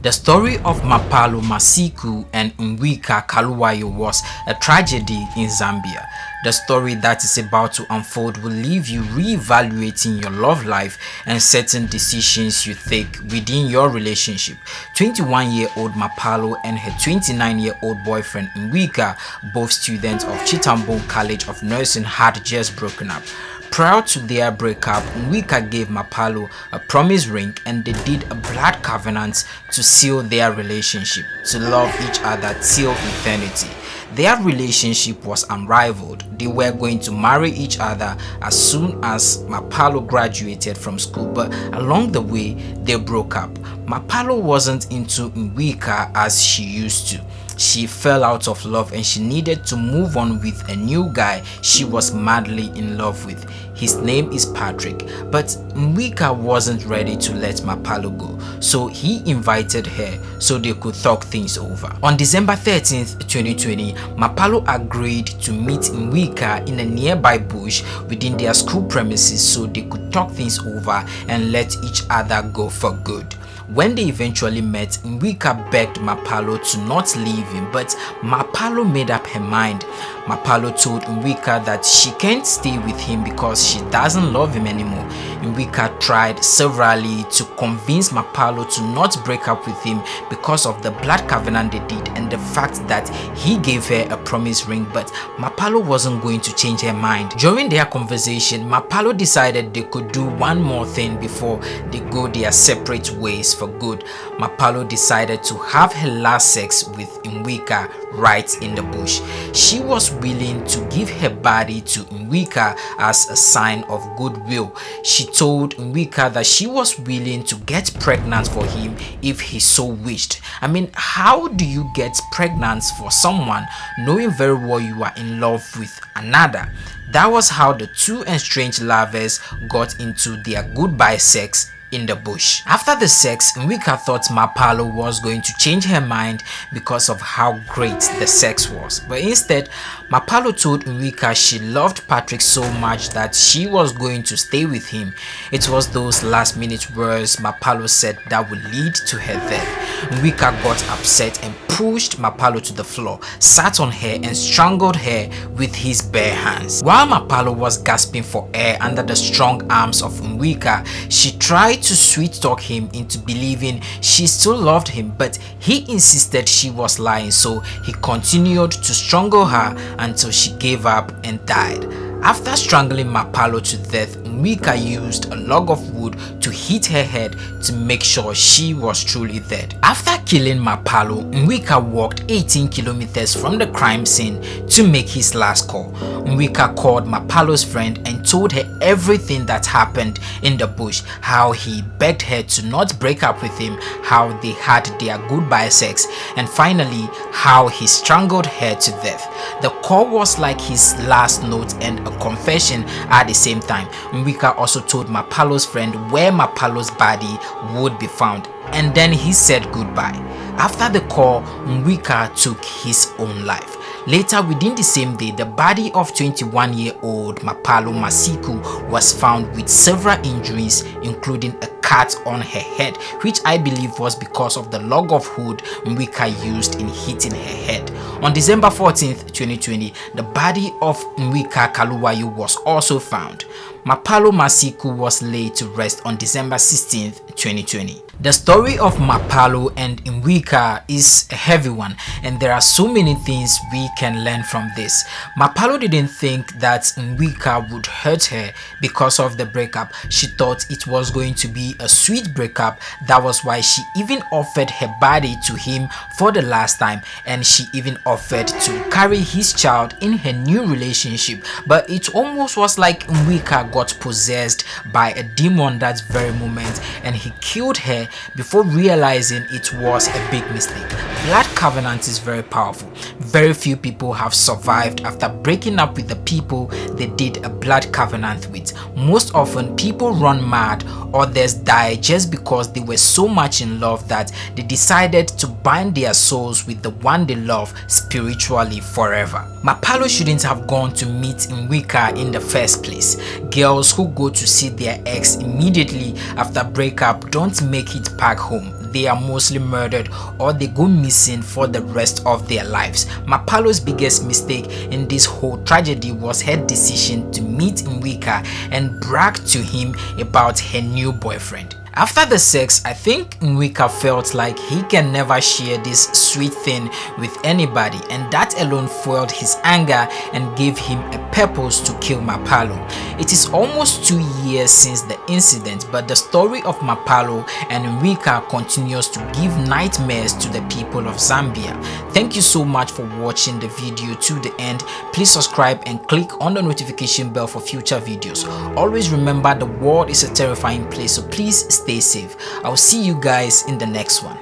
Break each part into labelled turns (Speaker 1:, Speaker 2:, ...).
Speaker 1: The story of Mapalo, Masiku and Mwika Kaluwayo was a tragedy in Zambia. The story that is about to unfold will leave you re-evaluating your love life and certain decisions you take within your relationship. 21-year-old Mapalo and her 29-year-old boyfriend Mwika, both students of Chitambon College of Nursing, had just broken up. Prior to their breakup, Mwika gave Mapalo a promise ring and they did a blood covenant to seal their relationship, to love each other till eternity. Their relationship was unrivaled. They were going to marry each other as soon as Mapalo graduated from school, but along the way, they broke up. Mapalo wasn't into Mwika as she used to. She fell out of love and she needed to move on with a new guy she was madly in love with. His name is Patrick, but Mwika wasn't ready to let Mapalo go, so he invited her so they could talk things over. On December 13th, 2020, Mapalo agreed to meet Mwika in a nearby bush within their school premises so they could talk things over and let each other go for good. When they eventually met, Mwika begged Mapalo to not leave him, but Mapalo made up her mind. Mapalo told Mwika that she can't stay with him because she doesn't love him anymore. Mwika tried severally to convince Mapalo to not break up with him because of the blood covenant they did and the fact that he gave her a promise ring, but Mapalo wasn't going to change her mind. During their conversation, Mapalo decided they could do one more thing before they go their separate ways for good. Mapalo decided to have her last sex with Mwika right in the bush. She was willing to give her body to Mwika as a sign of goodwill. She told Mwika that she was willing to get pregnant for him if he so wished. I mean, how do you get pregnant for someone knowing very well you are in love with another? That was how the two estranged lovers got into their goodbye sex in the bush. After the sex, Mwika thought Mapalo was going to change her mind because of how great the sex was, but instead Mapalo told Mwika she loved Patrick so much that she was going to stay with him. It was those last minute words Mapalo said that would lead to her death. Mwika got upset and pushed Mapalo to the floor, sat on her and strangled her with his bare hands. While Mapalo was gasping for air under the strong arms of Mwika, she tried to sweet talk him into believing she still loved him, but he insisted she was lying, so he continued to strangle her until she gave up and died. After strangling Mapalo to death, Mwika used a log of wood to hit her head to make sure she was truly dead. After killing Mapalo, Mwika walked 18 kilometers from the crime scene to make his last call. Mwika called Mapalo's friend and told her everything that happened in the bush, how he begged her to not break up with him, how they had their goodbye sex, and finally how he strangled her to death. The call was like his last note and a confession at the same time. Mwika also told Mapalo's friend where Mapalo's body would be found, and then he said goodbye. After the call, Mwika took his own life. Later within the same day, the body of 21-year-old Mapalo Masiku was found with several injuries, including a cut on her head, which I believe was because of the log of wood Mwika used in hitting her head. On December 14th, 2020, the body of Mwika Kaluwayo was also found. Mapalo Masiku was laid to rest on December 16th, 2020. The story of Mapalo and Mwika is a heavy one, and there are so many things we can learn from this. Mapalo didn't think that Mwika would hurt her because of the breakup. She thought it was going to be a sweet breakup. That was why she even offered her body to him for the last time, and she even offered to carry his child in her new relationship. But it almost was like Mwika got possessed by a demon that very moment, and he killed her before realizing it was a big mistake. Blood covenant is very powerful. Very few people have survived after breaking up with the people they did a blood covenant with. Most often people run mad, others die just because they were so much in love that they decided to bind their souls with the one they love spiritually forever. Mapalo shouldn't have gone to meet Mwika in the first place. Girls who go to see their ex immediately after breakup don't make it back home. they are mostly murdered or they go missing for the rest of their lives. Mapalo's biggest mistake in this whole tragedy was her decision to meet Mwika and brag to him about her new boyfriend. After the sex, I think Mwika felt like he can never share this sweet thing with anybody, and that alone fueled his anger and gave him a purpose to kill Mapalo. It is almost 2 years since the incident, but the story of Mapalo and Mwika continues to give nightmares to the people of Zambia. Thank you so much for watching the video to the end. Please subscribe and click on the notification bell for future videos. Always remember, the world is a terrifying place, so please stay safe. I'll see you guys in the next one.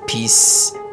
Speaker 1: Peace.